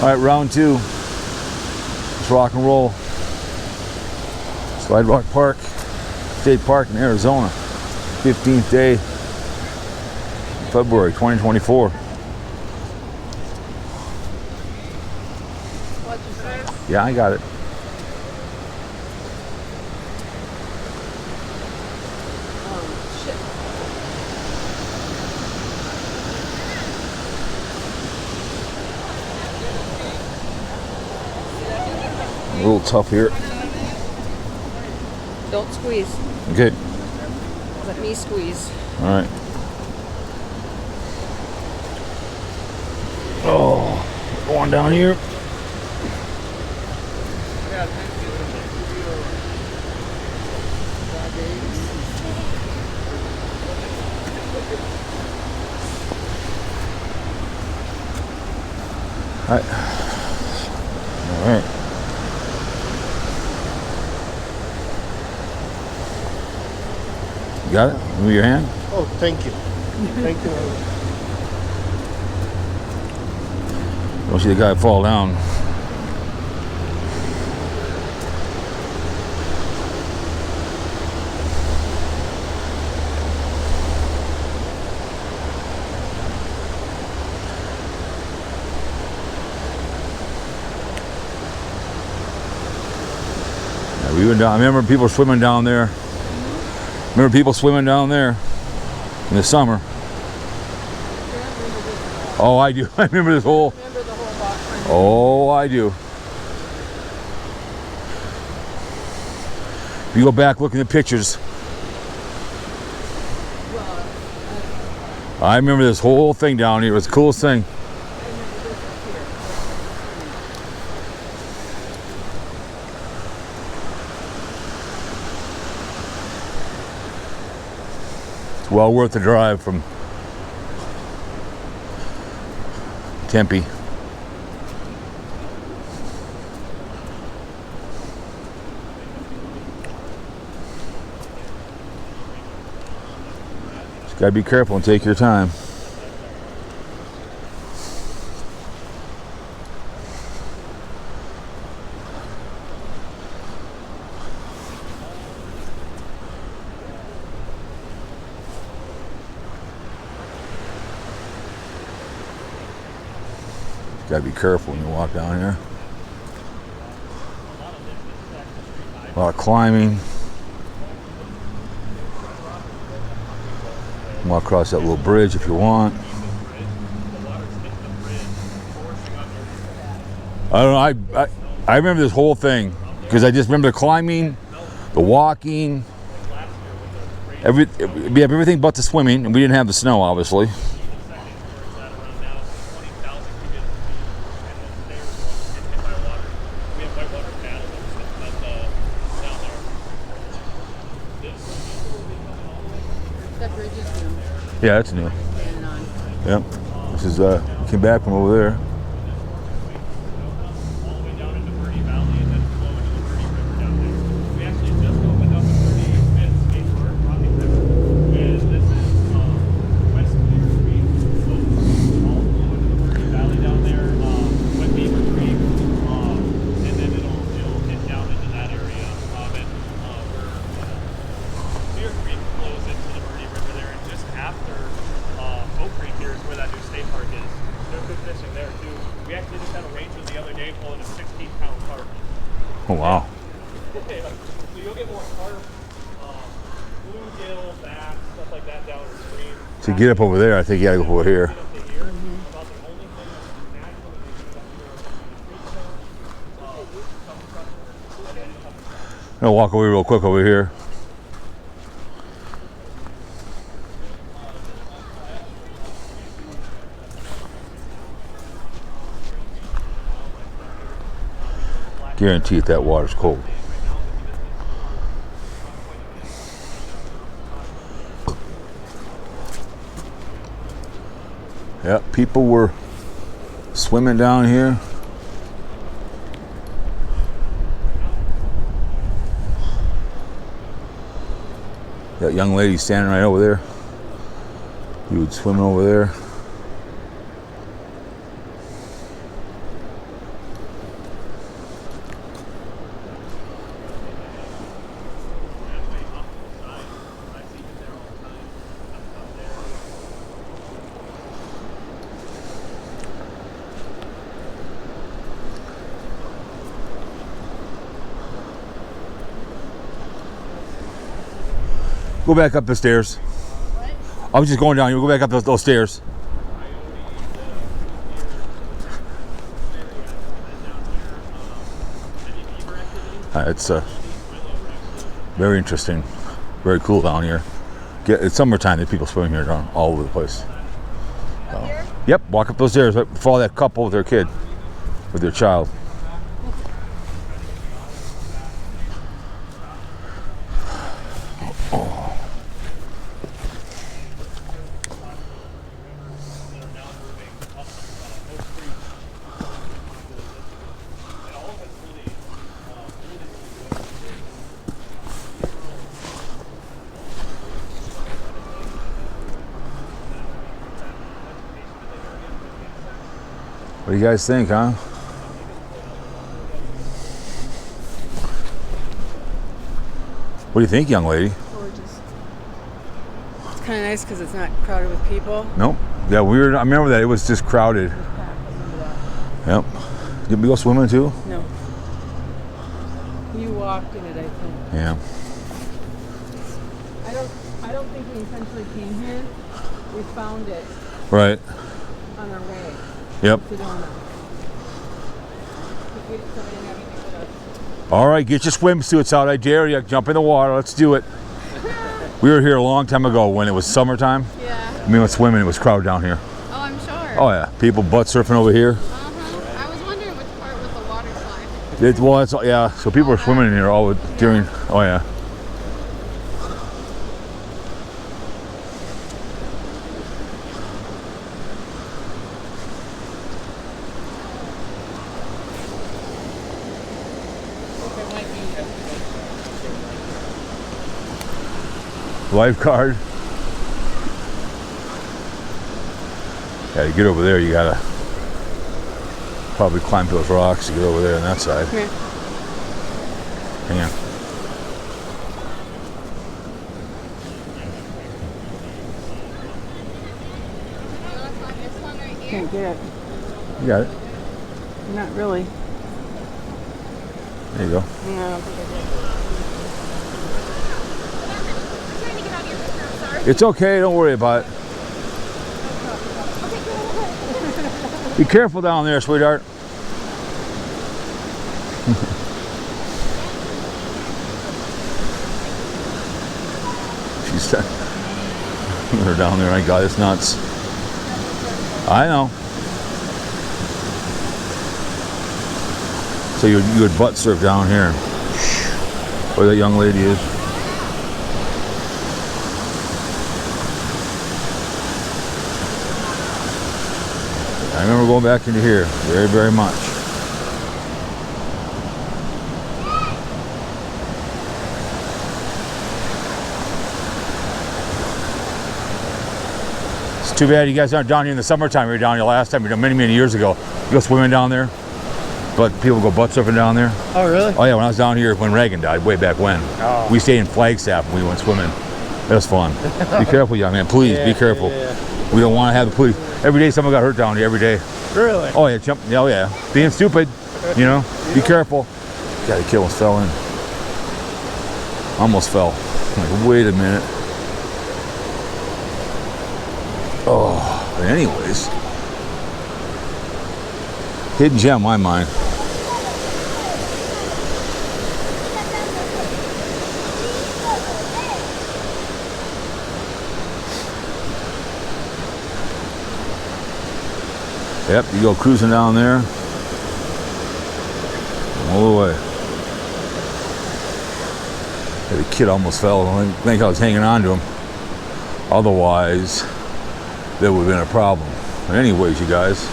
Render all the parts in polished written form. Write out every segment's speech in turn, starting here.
All right, round two. Let's rock and roll. Slide Rock Park, State Park in Arizona. 15th day, February 2024. What'd you say? Yeah, I got it. A little tough here. Don't squeeze. Okay. Let me squeeze. All right. Oh, going down here. All right. All right. You got it? Move your hand. Oh, thank you. Thank you. Don't see the guy fall down. Yeah, we went down. I remember people swimming down there. Remember people swimming down there in the summer. Oh, I do. I remember this whole. Remember the whole box. Oh, I do. If you go back, look at the pictures. I remember this whole thing down here. It was the coolest thing. It's well worth the drive from Tempe. Just gotta be careful and take your time. Gotta be careful when you walk down here. A lot of climbing. Walk across that little bridge if you want. I don't know. I remember this whole thing because I just remember the climbing, the walking, everything but the swimming, and we didn't have the snow, obviously. That bridge is new. Yeah, it's new. And on. Yep. This is we came back from over there. Oh wow. So you'll get more carp, bluegill, bass, stuff like that downstream. To get up over there, I think you gotta go over here. I'm gonna walk away real quick over here. Guarantee that water's cold. Yep, people were swimming down here. That young lady standing right over there. You would swim over there. Go back up the stairs. I was just going down. You go back up those stairs. It's very interesting, very cool down here. It's summertime. There's people swimming here down all over the place. Yep, walk up those stairs. Right, follow that couple with their kid, with their child. What do you guys think, huh? What do you think, young lady? Gorgeous. It's kind of nice because it's not crowded with people. Nope. Yeah, I remember that. It was just crowded. Yep. Did we go swimming too? No. You walked in it, I think. Yeah. I don't think we intentionally came here. We found it Right. on our way. Yep. Sedona. All right, get your swimsuits out. I dare you. Jump in the water. Let's do it. We were here a long time ago when it was summertime. Yeah. I mean, with swimming, it was crowded down here. Oh, I'm sure. Oh yeah, people butt surfing over here. I was wondering which part was the water slide. Well, that's yeah. So people were swimming in here all during. Oh yeah. Lifeguard. Yeah, to get over there, you gotta probably climb those rocks to get over there on that side. Yeah. Hang on. Can't get it. You got it. Not really. There you go. No, I don't think I did. It's okay. Don't worry about it. Be careful down there, sweetheart. She's her down there. My God, it's nuts. I know. So you would butt surf down here, where that young lady is. I remember going back into here very, very much. It's too bad you guys aren't down here in the summertime. You were down here last time. You were many, many years ago. You go swimming down there. But people go butt surfing down there. Oh, really? Oh yeah, when I was down here when Reagan died, way back when. Oh. We stayed in Flagstaff and we went swimming. It was fun. Be careful, young man. Please, be careful. Yeah. We don't want to have the police. Every day someone got hurt down here, every day. Really? Oh yeah, jump. Oh yeah. Being stupid, you know. Be careful. God, the kid almost fell in. Almost fell. I'm like, wait a minute. Oh, but anyways. Hidden gem in my mind. Yep, you go cruising down there. All the way. Yeah, the kid almost fell. I think I was hanging on to him. Otherwise, there would have been a problem. But anyways, you guys,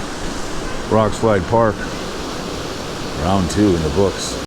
Rock Slide Park, round 2 in the books.